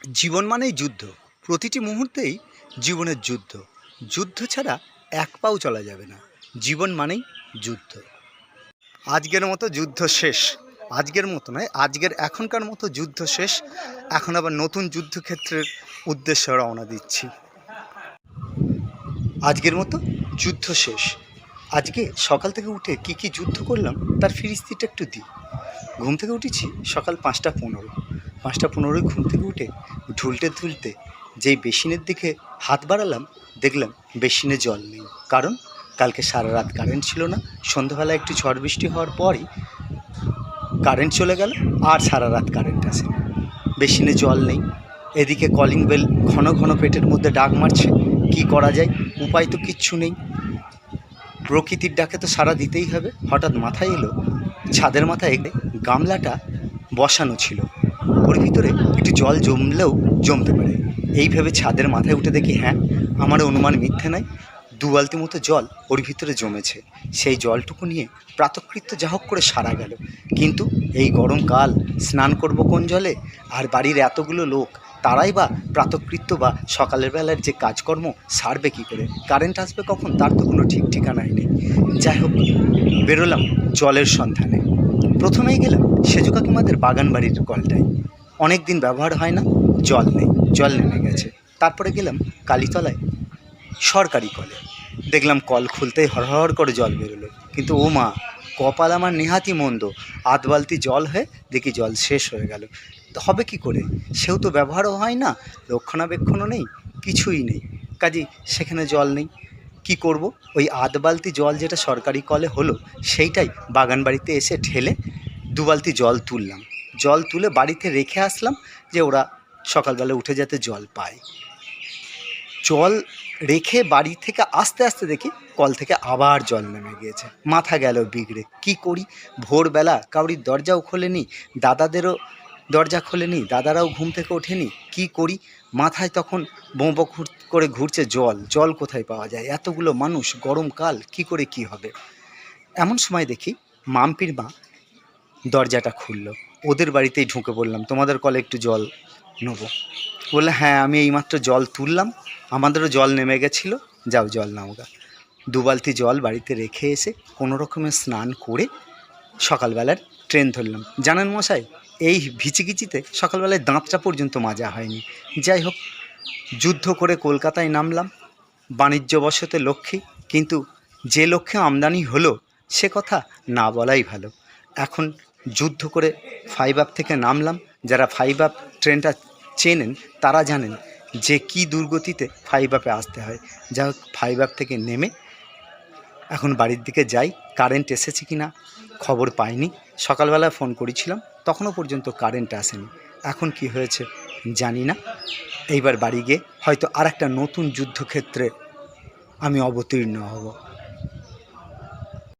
জীবন মানেই যুদ্ধ। প্রতিটি মুহূর্তেই জীবনের যুদ্ধ। যুদ্ধ ছাড়া এক পাও চলা যাবে না। জীবন মানেই যুদ্ধ। আজকের মতো যুদ্ধ শেষ। আজকের মতো নয়, এখনকার মতো যুদ্ধ শেষ। এখন আবার নতুন যুদ্ধক্ষেত্রের উদ্দেশ্যে রওনা দিচ্ছি। আজকের মতো যুদ্ধ শেষ। আজকে সকাল থেকে উঠে কি যুদ্ধ করলাম তার ফিরিস্তিটা একটু দিই। ঘুম থেকে উঠেছি সকাল 5:15। 5:15 ঘুম থেকে উঠে ঢুলতে যেই বেসিনের দিকে হাত বাড়ালাম, দেখলাম বেসিনে জল নেই। কারণ কালকে সারা রাত কারেন্ট ছিল না। সন্ধ্যাবেলা একটু ঝড় বৃষ্টি হওয়ার পরই কারেন্ট চলে গেল, আর সারা রাত কারেন্ট আসেনি। বেসিনে জল নেই। এদিকে কলিং বেল ঘন ঘন পেটের মধ্যে ডাক মারছে। কি করা যায়? উপায় তো কিচ্ছু নেই। প্রকৃতির ডাকে তো সাড়া দিতেই হবে। হঠাৎ মাথায় এলো, ছাদের মাথায় গামলাটা বসানো ছিল, ওর ভিতরে একটু জল জমলেও জমতে পারে। এই ভেবে ছাদের মাথায় উঠে দেখি, হ্যাঁ, আমার অনুমান মিথ্যে নয়। 2 বালতি মতো জল ওর ভিতরে জমেছে। সেই জলটুকু নিয়ে প্রাতঃকৃত্য যা হোক করে সারা গেল। কিন্তু এই গরমকাল স্নান করব কোন জলে? আর বাড়ির এতগুলো লোক, তারাই বা প্রাতঃকৃত্য বা সকালের বেলার যে কাজকর্ম সারবে কী করে? কারেন্ট আসবে কখন তার তো কোনো ঠিক ঠিকানাই নেই। যাই হোক, বেরোলাম জলের সন্ধানে। প্রথমেই গেলাম সেজু কাকিমাদের বাগান বাড়ির কলটায়। অনেক দিন ব্যবহার হয় না, জল নেই, জল নেমে গেছে। তারপরে গেলাম কালীতলায় সরকারি কলে। দেখলাম কল খুলতেই হরহর করে জল বেরোলো। কিন্তু ও মা, কপাল আমার নেহাতি মন্দ। আধ বালতি জল হয়ে দেখি জল শেষ হয়ে গেল। হবে কি করে? সেও তো ব্যবহারও হয় না, রক্ষণাবেক্ষণও নেই, কিছুই নেই। কাজেই সেখানে জল নেই। কি করব? ওই আধ বালতি জল যেটা সরকারি কলে হলো, সেইটাই বাগান বাড়িতে এসে ঢেলে 2 বালতি জল তুললাম। জল তুলে বাড়িতে রেখে আসলাম, যে ওরা সকালবেলা উঠে যাতে জল পায়। জল রেখে বাড়ি থেকে আস্তে আস্তে দেখি কল থেকে আবার জল নেমে গিয়েছে। মাথা গেল বিগড়ে। কি করি? ভোরবেলা কাউরির দরজাও খোলেনি, দাদাদেরও দরজা খোলেনি, দাদারাও ঘুম থেকে ওঠেনি। কি করি? মাথায় তখন বোঁ বোঁ করে ঘুরছে জল। জল কোথায় পাওয়া যায়? এতগুলো মানুষ, গরমকাল, কি করে কি হবে? এমন সময় দেখি মাম্পির মা দরজাটা খুলল। ওদের বাড়িতেই ঢুকে পড়লাম। তোমাদের কলে একটু জল নেবো। বললে, হ্যাঁ, আমি এইমাত্র জল তুললাম, আমাদেরও জল নেমে গেছিলো, যাও জল নাও গা। 2 বালতি জল বাড়িতে রেখে এসে কোনো রকমে স্নান করে সকালবেলার ট্রেন ধরলাম। জানেন মশাই, এই ভিচিকিচিতে সকালবেলায় দাঁতটা পর্যন্ত মাজা হয়নি। যাই হোক, যুদ্ধ করে কলকাতায় নামলাম বাণিজ্যবশতে লক্ষ্যে। কিন্তু যে লক্ষ্যে আমদানি হলো সে কথা না বলাই ভালো। এখন যুদ্ধ করে 5 আপ থেকে নামলাম। যারা 5 আপ ট্রেনটা চেনেন তারা জানেন যে কি দুর্গতিতে 5 আপে আসতে হয়। যা হোক, 5 আপ থেকে নেমে এখন বাড়ির দিকে যাই। কারেন্ট এসেছে কি না খবর পাইনি। সকালবেলা ফোন করেছিলাম, তখনও পর্যন্ত কারেন্ট আসেনি। এখন কি হয়েছে জানি না। এইবার বাড়ি গিয়ে হয়তো আর একটা নতুন যুদ্ধক্ষেত্রে আমি অবতীর্ণ হব।